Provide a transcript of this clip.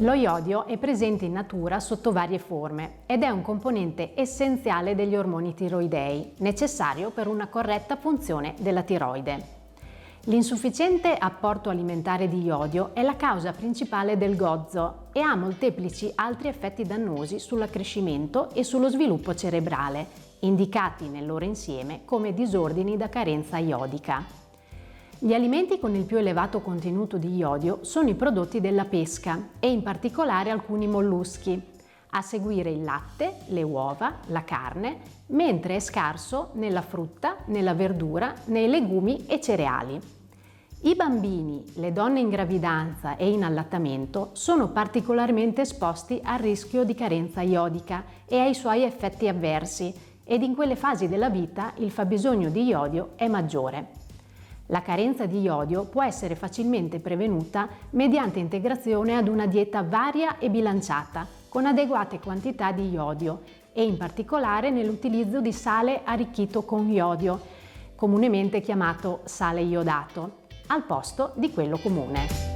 Lo iodio è presente in natura sotto varie forme ed è un componente essenziale degli ormoni tiroidei, necessario per una corretta funzione della tiroide. L'insufficiente apporto alimentare di iodio è la causa principale del gozzo e ha molteplici altri effetti dannosi sull'accrescimento e sullo sviluppo cerebrale, indicati nel loro insieme come disordini da carenza iodica. Gli alimenti con il più elevato contenuto di iodio sono i prodotti della pesca e in particolare alcuni molluschi, a seguire il latte, le uova, la carne, mentre è scarso nella frutta, nella verdura, nei legumi e cereali. I bambini, le donne in gravidanza e in allattamento sono particolarmente esposti al rischio di carenza iodica e ai suoi effetti avversi ed in quelle fasi della vita il fabbisogno di iodio è maggiore. La carenza di iodio può essere facilmente prevenuta mediante integrazione ad una dieta varia e bilanciata, con adeguate quantità di iodio e in particolare nell'utilizzo di sale arricchito con iodio, comunemente chiamato sale iodato, al posto di quello comune.